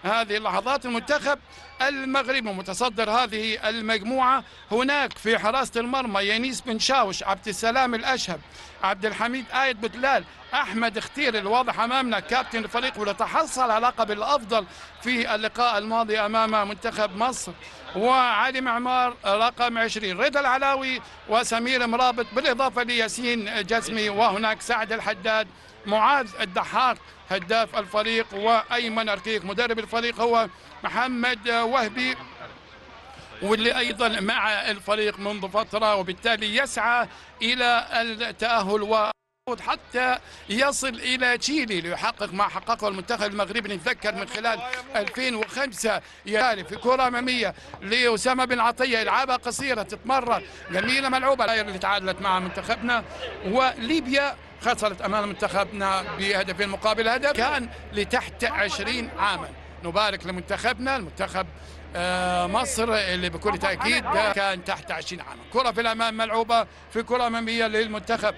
هذه اللحظات. المنتخب المغربي متصدر هذه المجموعة. هناك في حراسة المرمى يانيس بن شاوش، عبد السلام الأشهب، عبد الحميد آيد بتلال، أحمد ختير الواضح أمامنا كابتن الفريق واللي تحصل على لقب الأفضل في اللقاء الماضي أمام منتخب مصر، وعلي معمار رقم 20، رضا العلاوي وسمير مرابط، بالإضافة لياسين جسمي، وهناك سعد الحداد، معاذ الدحار هداف الفريق، وأيمن أركيك مدرب الفريق هو محمد وهبي، واللي أيضا مع الفريق منذ فترة، وبالتالي يسعى إلى التأهل حتى يصل إلى تشيلي ليحقق ما حققه المنتخب المغربي. نتذكر من خلال 2005 في كرة أمامية لأسامة بن عطية، إلعابها قصيرة تتمرر جميلة ملعوبة اللي تعادلت مع منتخبنا، وليبيا خسرت أمام منتخبنا بهدفين مقابل هدف، كان لتحت 20 عاما. نبارك لمنتخبنا، المنتخب مصر اللي بكل تأكيد كان تحت 20 عام. كرة في الأمام ملعوبة في كرة أمامية للمنتخب.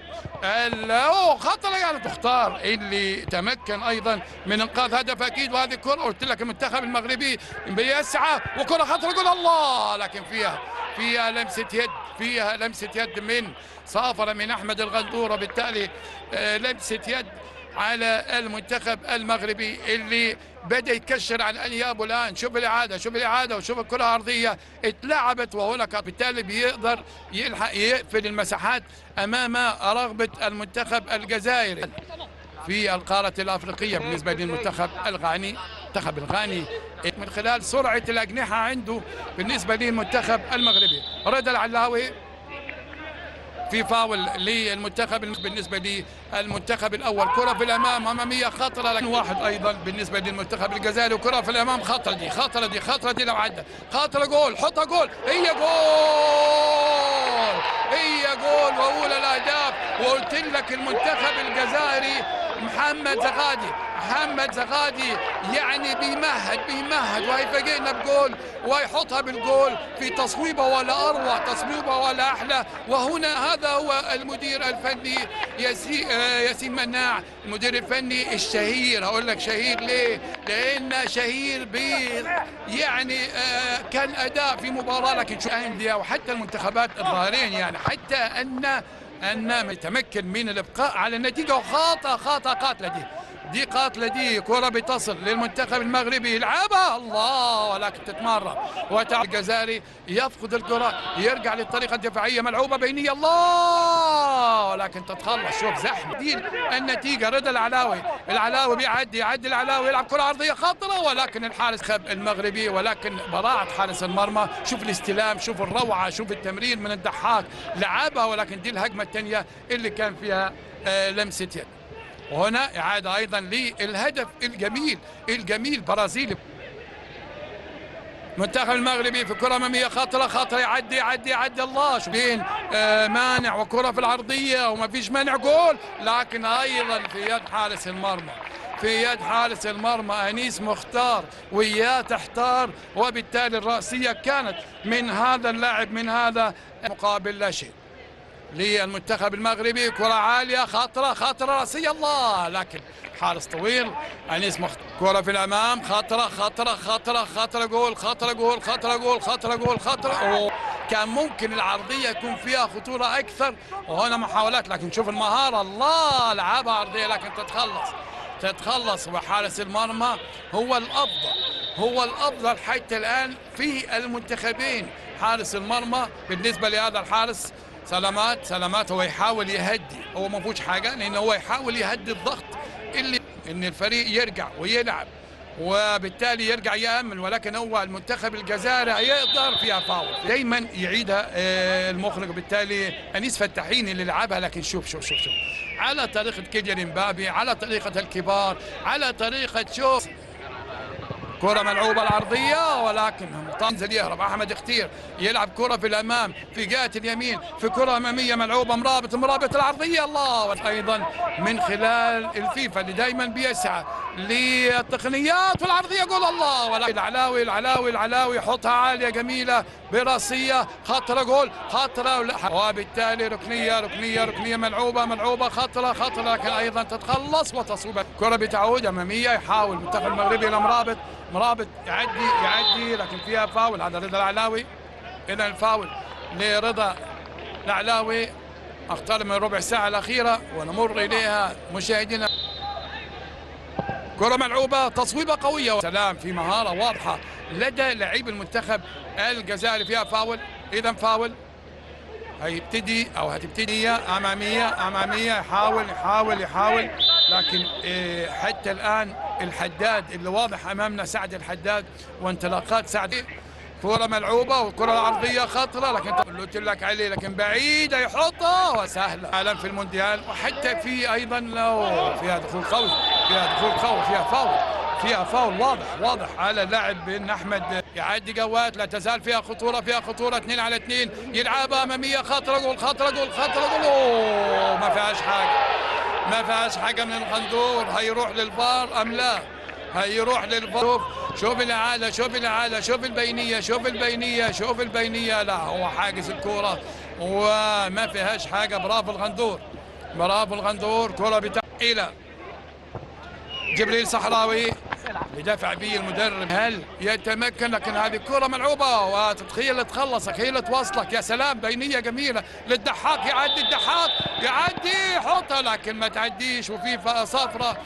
خطر يعني تختار اللي تمكن أيضا من إنقاذ هدف أكيد، وهذه كرة قلت لك المنتخب المغربي بيسعى، وكرة خطرة قول الله، لكن فيها لمسة يد، فيها لمسة يد من صافرة من أحمد الغندور، وبالتالي لمسة يد على المنتخب المغربي اللي بدأ يتكشر عن أنيابه الآن. شوف الإعادة وشوف الكرة الأرضية اتلعبت، وهناك بالتالي بيقدر يلحق يقفل المساحات أمام رغبة المنتخب الجزائري في القارة الأفريقية. بالنسبة للمنتخب الغاني، المنتخب الغاني من خلال سرعة الأجنحة عنده بالنسبة للمنتخب المغربي. رضا العلاوي في فاول للمنتخب بالنسبه للمنتخب الاول. كره في الامام اماميه خطره، لكن واحد ايضا بالنسبه للمنتخب الجزائري، وكره في الامام خطره دي لو عدى خطره جول، حطها جول، هي جول واولى الاهداف. وقلت لك المنتخب الجزائري محمد زغادي يعني بيمهد وهيفاجئنا بجول ويحطها بالجول في تصويبه ولا اروع، تصويبه ولا احلى. وهنا هذا هو المدير الفني ياسين مناع، المدير الفني الشهير. هقول لك شهير ليه؟ لان شهير يعني كان اداء في مباراه، لكن شو انديه وحتى المنتخبات الظاهرين يعني حتى ان متمكن من الابقاء على النتيجه. قاتله دي كره بتصل للمنتخب المغربي، يلعبها الله ولكن تتمرر، الجزائري يفقد الكره، يرجع للطريقه الدفاعيه ملعوبه بينيه الله ولكن تتخلص. شوف زحمه دي النتيجه. رضا العلاوي بيعدي العلاوي يلعب كره عرضيه خطره، ولكن الحارس خب المغربي، ولكن براعه حارس المرمى. شوف الاستلام، شوف الروعه، شوف التمرير من الضحاك، لعبها، ولكن دي الهجمه الثانيه اللي كان فيها لمسه يد. وهنا إعادة أيضا للهدف الجميل برازيلي. المنتخب المغربي في كرة أمامية خطرة، يعدي الله، شو بين مانع وكرة في العرضية وما فيش مانع جول، لكن أيضا في يد حارس المرمى أنيس مختار، وياه تحتار، وبالتالي الرأسية كانت من هذا اللاعب، من هذا مقابل لا شيء للمنتخب المغربي. كرة عالية خطرة رأسية الله، لكن حارس طويل أنيس مختار. كرة في الأمام خطرة جول. كان ممكن العرضية يكون فيها خطورة أكثر، وهنا محاولات، لكن شوف المهارة الله، لعبها عرضية لكن تتخلص. وحارس المرمى هو الأفضل حتى الآن في المنتخبين. حارس المرمى بالنسبة لهذا الحارس سلامات هو يحاول يهدي، هو ما فيهوش حاجه، لان هو يحاول يهدي الضغط اللي ان الفريق يرجع ويلعب، وبالتالي يرجع يامن، ولكن هو المنتخب الجزائري يقدر فيها فاول دايما يعيدها المخرج. بالتالي انيس فتاحين اللي لعبها، لكن شوف على طريقه كيليان امبابي، على طريقه الكبار، على طريقه كرة ملعوبة العرضية، ولكن ينزل يهرب أحمد ختير، يلعب كرة في الأمام في جهة اليمين، في كرة أمامية ملعوبة مرابط العرضية الله. أيضا من خلال الفيفا اللي دايما بيسعى للتقنيات والعرضية، قول الله، ولا العلاوي يحطها عاليه جميله براسيه خطره جول خطره، وبالتالي ركنيه ملعوبه خطره لكن ايضا تتخلص وتصوب. كره بتعود اماميه، يحاول المنتخب المغربي الى مرابط يعدي لكن فيها فاول. هذا رضا العلاوي، اذا الفاول لرضا العلاوي. اقترب من ربع ساعه الاخيره ونمر اليها مشاهدينا. كرة ملعوبة، تصويبة قوية، سلام في مهارة واضحة لدى لعيب المنتخب الجزائري. فيها فاول، إذا فاول هتبتدي أمامية. يحاول لكن حتى الآن الحداد اللي واضح أمامنا، سعد الحداد وانطلاقات سعد. كرة ملعوبة والكرة العرضية خطرة، لكن قلت لك عليه لكن بعيدة يحطها وسهلة. عالم في المونديال، وحتى في أيضا لو فيها دخول قوي، فيها فاول واضح على اللاعب بن أحمد. يعدي جواد، لا تزال فيها خطورة 2 على 2، يلعبها أمامية خطرة جول. ما فيهاش حاجة من الغندور. هيروح للفار أم لا؟ هيروح للفار. شوف الإعادة، شوف البينية. لا، هو حاجز الكرة وما فيهاش حاجة. برافو الغندور. كرة إلى جبريل صحراوي بدفع به المدرب. هل يتمكن؟ لكن هذه كرة ملعوبة وتتخيل تخلص، خيل توصلك. يا سلام، بينية جميلة للضحاك، يعدي يحطها لكن ما تعديش. وفي صفرة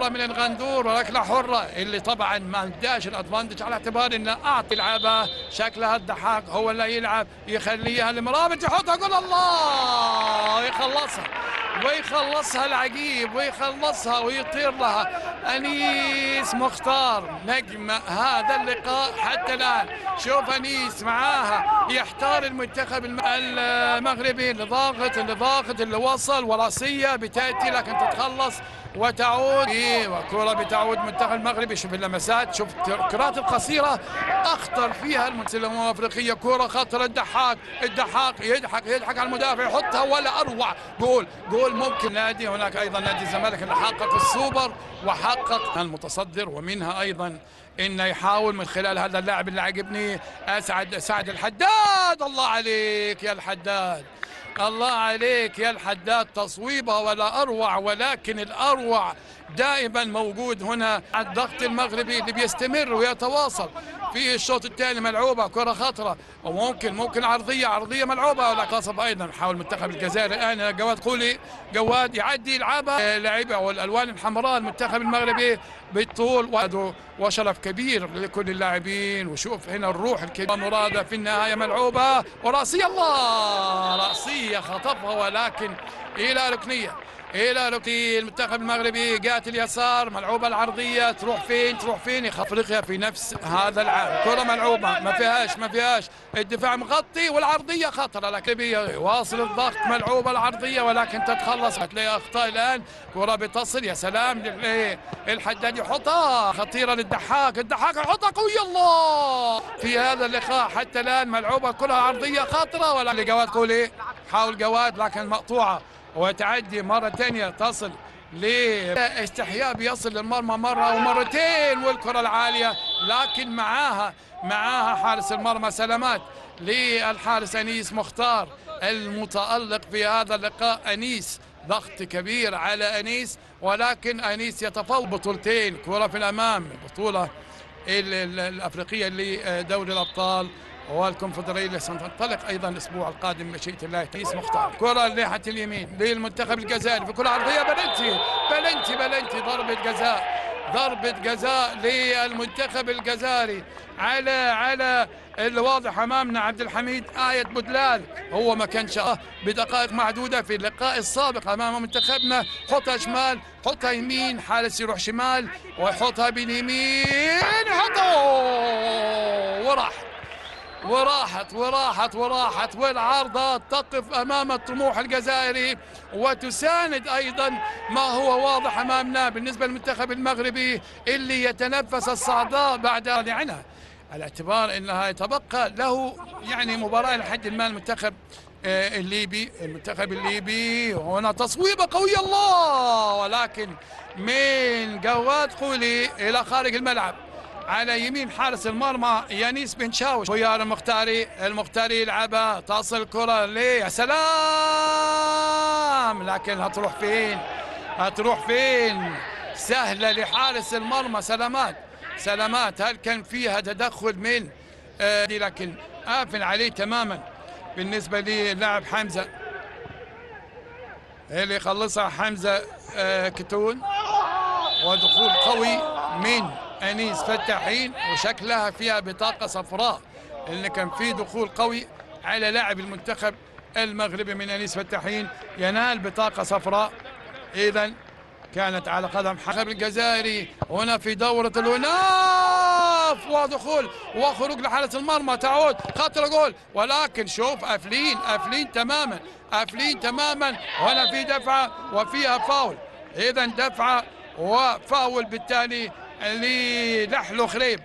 من الغندور وركلة حرة، اللي طبعا ما اداش الادفانتج على اعتبار انه اعطي لعبها شكلها الضحاك هو اللي يلعب، يخليها المرابط يحطها جول. الله، ويخلصها العجيب، ويطير لها أنيس مختار نجم هذا اللقاء حتى الآن. شوف أنيس معاها يحتار المنتخب المغربي اللي ضاغط اللي وصل، وراسية بتأتي لكن تتخلص وتعود. وكرة بتعود المنتخب المغربي. شوف اللمسات، شوف الكرات القصيرة أخطر فيها المنتخب الأمم الأفريقية. كرة خطرة، الضحاك يضحك على المدافع، يحطها ولا أروع. جول ممكن. هناك أيضا نادي الزمالك اللي حقق السوبر وحقق المتصدر، ومنها أيضا إنه يحاول من خلال هذا اللاعب اللي عجبني سعد الحداد. الله عليك يا الحداد، تصويبة ولا أروع، ولكن الأروع دائما موجود هنا. الضغط المغربي اللي بيستمر ويتواصل في الشوط الثاني. ملعوبة كرة خطرة، وممكن عرضية ملعوبة، ولا قصب أيضا. حاول المنتخب الجزائري الآن جواد يعدي يلعبها لعيبة والألوان الحمراء المنتخب المغربي بالطول، وشرف كبير لكل اللاعبين. وشوف هنا الروح الكبيرة مرادة في النهاية. ملعوبة وراسية، راسية خطفها ولكن إلى ركنية المنتخب المغربي. جات اليسار، ملعوبة العرضية، تروح فين أفريقيا في نفس هذا العام. كرة ملعوبة ما فيهاش الدفاع مغطي، والعرضية خطرة لكن يواصل الضغط. ملعوبة العرضية ولكن تتخلص. هتلاقي أخطاء الآن. كرة بتصل، يا سلام، الحداد يحطها خطيرة للضحاك يحطها قوية. الله، في هذا اللقاء حتى الآن ملعوبة كرة عرضية خطرة، ولا لجواد قولي. حاول جواد لكن مقطوعة، وتعدي مرة ثانية تصل لاستحياء، بيصل للمرمى مرة أو مرتين، والكرة العالية لكن معاها حارس المرمى. سلامات للحارس أنيس مختار المتألق في هذا اللقاء. أنيس ضغط كبير على أنيس، ولكن أنيس يتفوق بطولتين. كرة في الأمام، البطولة الأفريقية لدوري الأبطال والكونفدرالية اللي ستنطلق ايضا الاسبوع القادم بمشيئة الله. أنيس مختار. كرة ناحية اليمين للمنتخب الجزائري، في كرة عرضية بلنتي ضربة جزاء للمنتخب الجزائري على اللي واضح امامنا عبد الحميد بودلال. هو ما كانش بدقائق معدودة في اللقاء السابق امام منتخبنا. حطها شمال، حطها يمين، حارس يروح شمال ويحطها باليمين، وراحت والعارضة تقف أمام الطموح الجزائري وتساند أيضا ما هو واضح أمامنا بالنسبة للمنتخب المغربي اللي يتنفس الصعداء بعد عنها، على اعتبار أنها يتبقى له يعني مباراة لحد ما المنتخب الليبي، المنتخب الليبي. هنا تصويبة قوية الله، ولكن من جواد قولي إلى خارج الملعب على يمين حارس المرمى يانيس بن شاوش. خيار المختاري يلعبها، تصل الكرة ليه، يا سلام، لكن هتروح فين؟ هتروح فين؟ سهلة لحارس المرمى. سلامات. هل كان فيها تدخل من لكن قافل عليه تماما بالنسبة للاعب حمزة اللي يخلصها حمزة كتون. ودخول قوي من أنيس فتاحين، وشكلها فيها بطاقة صفراء، اللي كان فيه دخول قوي على لاعب المنتخب المغربي من أنيس فتاحين، ينال بطاقة صفراء. إذا كانت على قدم حسب الجزائري هنا في دورة الوناف، ودخول وخروج لحارس المرمى، تعود خطر جول، ولكن شوف قافلين تماما. هنا في دفعة وفيها فاول، إذا دفعة وفاول بالتالي للحلو خريب.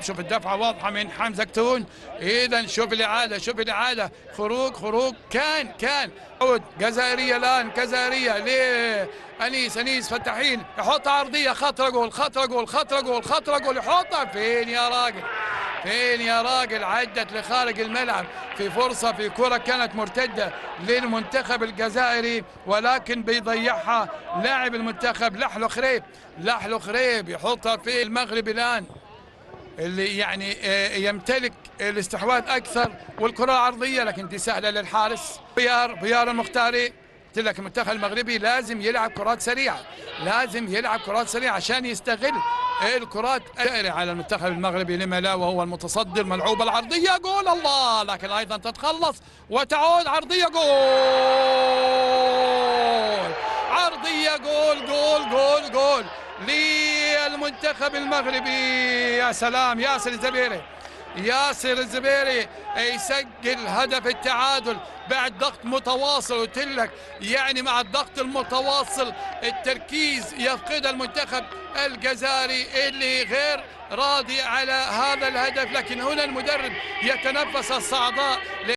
شوف الدفعة واضحة من حمزة كتون. إذا شوف الإعادة، خروج كان عود جزائرية الآن، جزائرية لأنيس فتاحين، يحط عرضية، خطرة جول، يحطها فين يا راجل، عدت لخارج الملعب في فرصة، في كرة كانت مرتدة للمنتخب الجزائري، ولكن بيضيعها لاعب المنتخب لحلو خريب يحطها في المغرب الآن، اللي يعني يمتلك الاستحواذ اكثر والكره العرضيه، لكن دي سهله للحارس. بيار المختاري. قلت لك المنتخب المغربي لازم يلعب كرات سريعه، عشان يستغل الكرات على المنتخب المغربي، لما لا وهو المتصدر. ملعوبه العرضيه، جول الله، لكن ايضا تتخلص وتعود عرضيه، عرضيه، جول للمنتخب المغربي. يا سلام، ياسر الزبيري يسجل هدف التعادل بعد ضغط متواصل. قلت لك يعني مع الضغط المتواصل التركيز يفقد المنتخب الجزائري اللي غير راضي على هذا الهدف، لكن هنا المدرب يتنفس الصعداء.